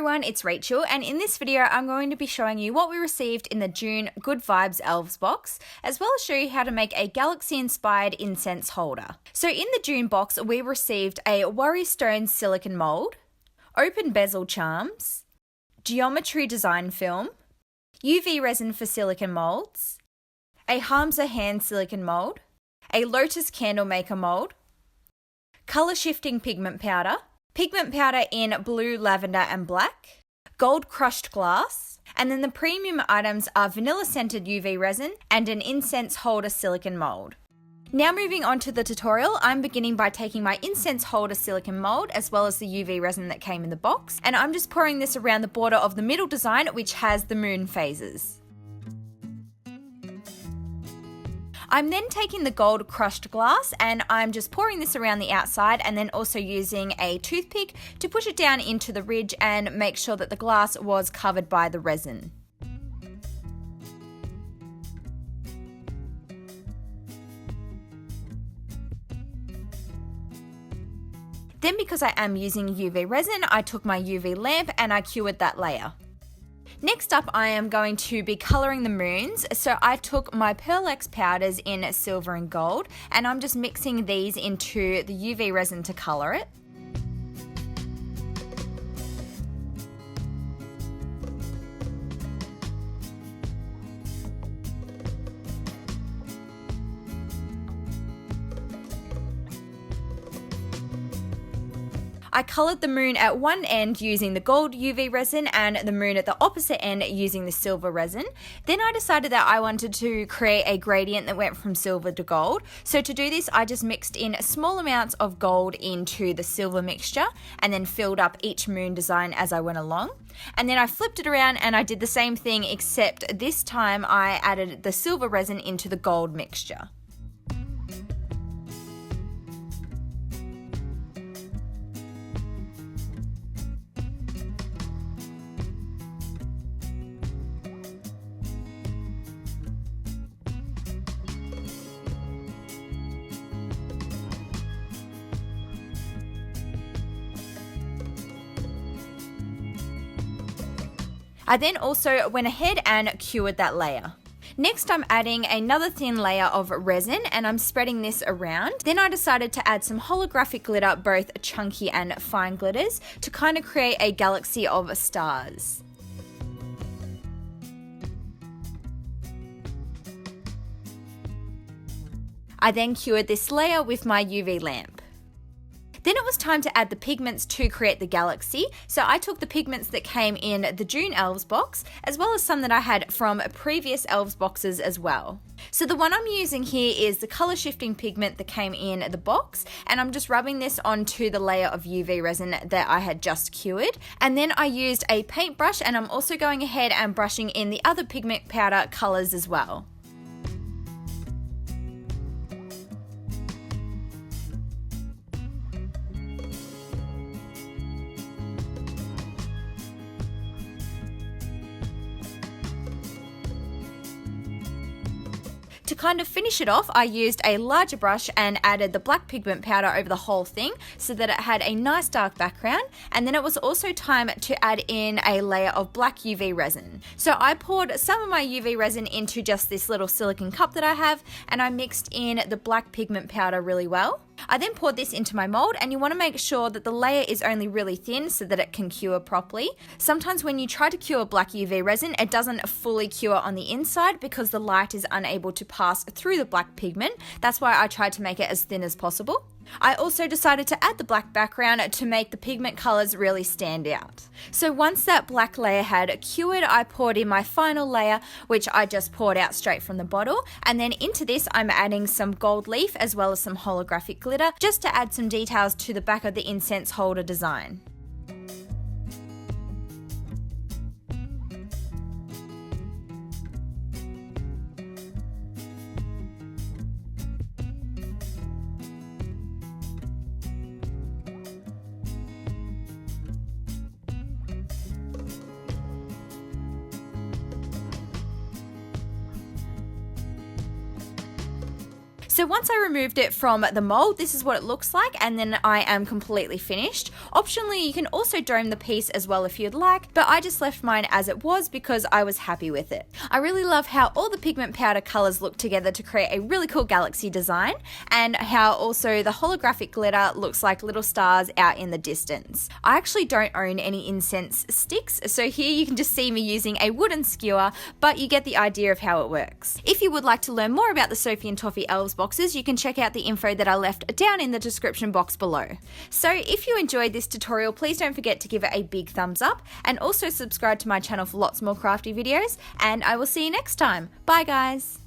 everyone, it's Rachel, and in this video I'm going to be showing you what we received in the June Good Vibes Elves box, as well as show you how to make a galaxy-inspired incense holder. So in the June box we received a Worry Stone silicone mold, open bezel charms, geometry design film, UV resin for silicone molds, a Hamza hand silicone mold, a Lotus candle maker mold, color shifting pigment powder in blue, lavender and black, gold crushed glass, and then the premium items are vanilla scented UV resin and an incense holder silicone mold. Now moving on to the tutorial, I'm beginning by taking my incense holder silicone mold as well as the UV resin that came in the box, and I'm just pouring this around the border of the middle design, which has the moon phases. I'm then taking the gold crushed glass and I'm just pouring this around the outside and then also using a toothpick to push it down into the ridge and make sure that the glass was covered by the resin. Then because I am using UV resin, I took my UV lamp and I cured that layer. Next up, I am going to be colouring the moons, so I took my Pearl X powders in silver and gold, and I'm just mixing these into the UV resin to colour it. I coloured the moon at one end using the gold UV resin and the moon at the opposite end using the silver resin. Then I decided that I wanted to create a gradient that went from silver to gold. So to do this, I just mixed in small amounts of gold into the silver mixture and then filled up each moon design as I went along. And then I flipped it around and I did the same thing, except this time I added the silver resin into the gold mixture. I then also went ahead and cured that layer. Next I'm adding another thin layer of resin and I'm spreading this around. Then I decided to add some holographic glitter, both chunky and fine glitters, to kind of create a galaxy of stars. I then cured this layer with my UV lamp. Then it was time to add the pigments to create the galaxy, so I took the pigments that came in the June Elves box, as well as some that I had from previous Elves boxes as well. So the one I'm using here is the color shifting pigment that came in the box, and I'm just rubbing this onto the layer of UV resin that I had just cured. And then I used a paintbrush, and I'm also going ahead and brushing in the other pigment powder colors as well. To kind of finish it off, I used a larger brush and added the black pigment powder over the whole thing so that it had a nice dark background, and then it was also time to add in a layer of black UV resin. So I poured some of my UV resin into just this little silicone cup that I have, and I mixed in the black pigment powder really well. I then poured this into my mold, and you want to make sure that the layer is only really thin so that it can cure properly. Sometimes when you try to cure black UV resin, it doesn't fully cure on the inside because the light is unable to pass through the black pigment. That's why I tried to make it as thin as possible. I also decided to add the black background to make the pigment colors really stand out. So once that black layer had cured, I poured in my final layer, which I just poured out straight from the bottle, and then into this I'm adding some gold leaf as well as some holographic glitter just to add some details to the back of the incense holder design. So once I removed it from the mold, this is what it looks like, and then I am completely finished. Optionally, you can also dome the piece as well if you'd like, but I just left mine as it was because I was happy with it. I really love how all the pigment powder colors look together to create a really cool galaxy design, and how also the holographic glitter looks like little stars out in the distance. I actually don't own any incense sticks, so here you can just see me using a wooden skewer, but you get the idea of how it works. If you would like to learn more about the Sophie and Toffee Elves boxes, you can check out the info that I left down in the description box below. So if you enjoyed this tutorial, please don't forget to give it a big thumbs up, and also subscribe to my channel for lots more crafty videos, and I will see you next time. Bye guys!